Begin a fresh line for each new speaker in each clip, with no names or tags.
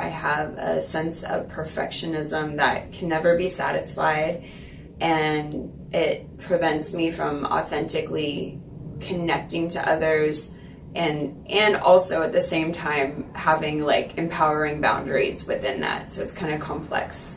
I have a sense of perfectionism that can never be satisfied, and it prevents me from authentically connecting to others, and also at the same time having like empowering boundaries within that. So it's kind of complex.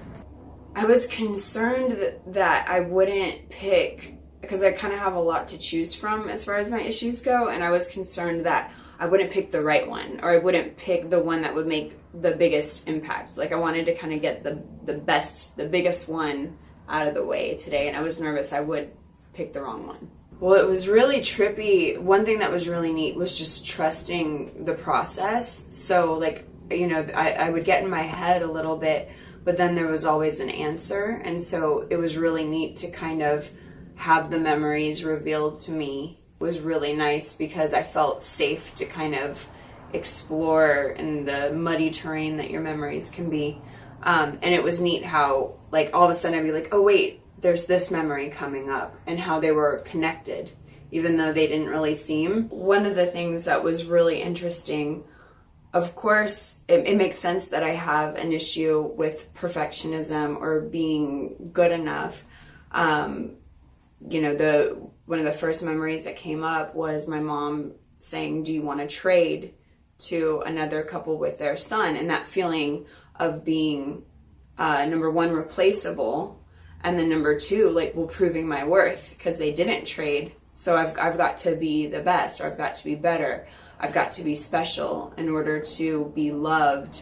I was concerned that I wouldn't pick, because I kind of have a lot to choose from as far as my issues go, and I was concerned that I wouldn't pick the right one, or I wouldn't pick the one that would make the biggest impact. Like I wanted to kind of get the biggest one out of the way today, and I was nervous I would pick the wrong one. Well, it was really trippy. One thing that was really neat was just trusting the process. So like, you know, I would get in my head a little bit, but then there was always an answer. And so it was really neat to kind of have the memories revealed to me. It was really nice because I felt safe to kind of explore in the muddy terrain that your memories can be. And it was neat how like all of a sudden I'd be like, oh wait, there's this memory coming up, and how they were connected, even though they didn't really seem. One of the things that was really interesting, of course, it makes sense that I have an issue with perfectionism or being good enough. You know, one of the first memories that came up was my mom saying, do you want to trade to another couple with their son? And that feeling of being, number one, replaceable, and then number two, like, well, proving my worth because they didn't trade. So I've got to be the best, or I've got to be better. I've got to be special in order to be loved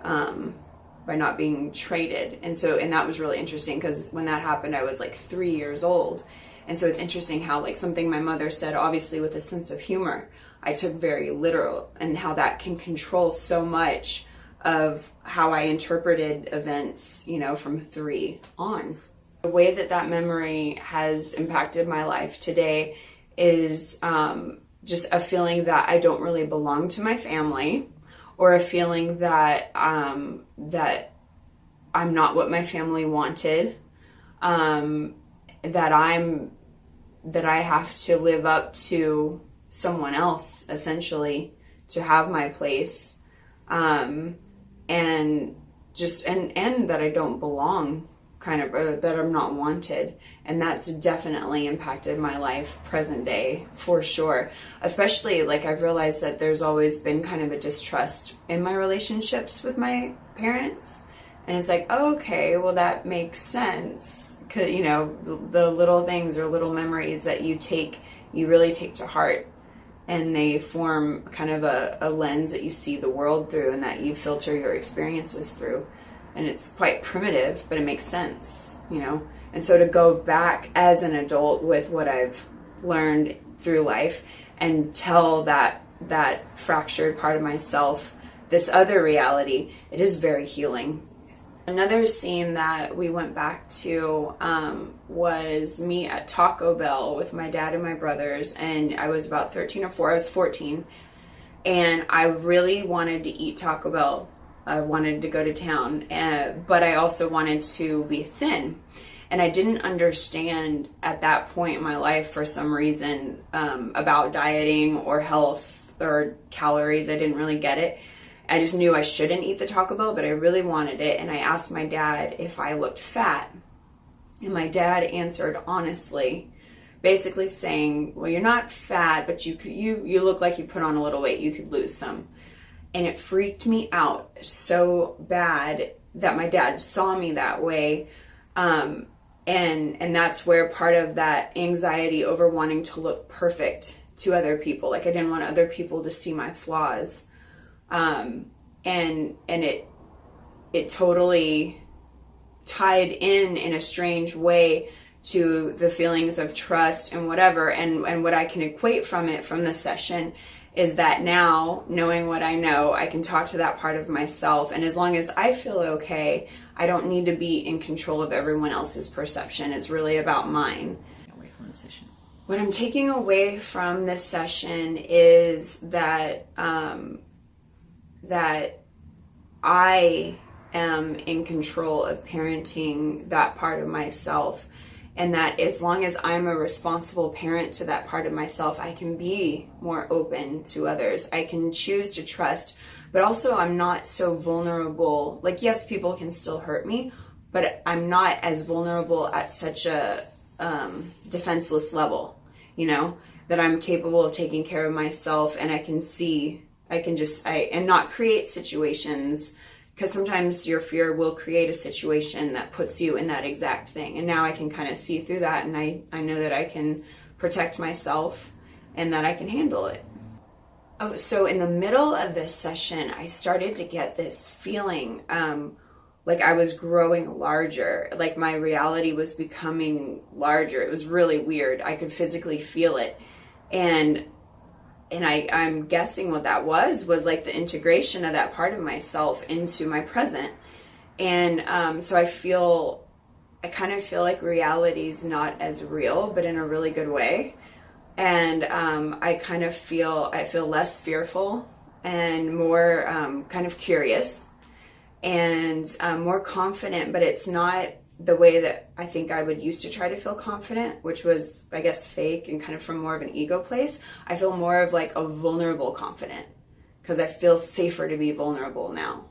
by not being traded. And that was really interesting because when that happened, I was like 3 years old. And so it's interesting how like something my mother said, obviously with a sense of humor, I took very literal, and how that can control so much of how I interpreted events, you know, from 3 on. The way that memory has impacted my life today is just a feeling that I don't really belong to my family, or a feeling that that I'm not what my family wanted, that I have to live up to someone else essentially to have my place, and that I don't belong, kind of, or that I'm not wanted. And that's definitely impacted my life present day for sure. Especially like I've realized that there's always been kind of a distrust in my relationships with my parents, and it's like, oh, okay, well that makes sense, because you know, the little things or little memories that you really take to heart, and they form kind of a lens that you see the world through and that you filter your experiences through. And it's quite primitive, but it makes sense, you know? And so to go back as an adult with what I've learned through life and tell that fractured part of myself this other reality, it is very healing. Another scene that we went back to was me at Taco Bell with my dad and my brothers, and I was about 13 or 14. I was 14, and I really wanted to eat Taco Bell. I wanted to go to town, but I also wanted to be thin. And I didn't understand at that point in my life, for some reason, about dieting or health or calories. I didn't really get it. I just knew I shouldn't eat the Taco Bell, but I really wanted it. And I asked my dad if I looked fat. And my dad answered honestly, basically saying, well, you're not fat, but you look like you put on a little weight. You could lose some. And it freaked me out so bad that my dad saw me that way. And that's where part of that anxiety over wanting to look perfect to other people. Like I didn't want other people to see my flaws. And it totally tied in a strange way to the feelings of trust and whatever. And what I can equate from the session is that now, knowing what I know, I can talk to that part of myself. And as long as I feel okay, I don't need to be in control of everyone else's perception. It's really about mine.
Away from the session.
What I'm taking away from this session is that that I am in control of parenting that part of myself, and that as long as I'm a responsible parent to that part of myself, I can be more open to others. I can choose to trust, but also I'm not so vulnerable. Like, yes, people can still hurt me, but I'm not as vulnerable at such a defenseless level, that I'm capable of taking care of myself, and and not create situations, because sometimes your fear will create a situation that puts you in that exact thing. And now I can kind of see through that, and I know that I can protect myself and that I can handle it. Oh, so in the middle of this session, I started to get this feeling like I was growing larger, like my reality was becoming larger. It was really weird. I could physically feel it. And I'm guessing what that was like the integration of that part of myself into my present. And so I kind of feel like reality's not as real, but in a really good way. And I feel less fearful and more kind of curious and more confident, but it's not the way that I think I would used to try to feel confident, which was, I guess, fake and kind of from more of an ego place. I feel more of like a vulnerable confident, because I feel safer to be vulnerable now.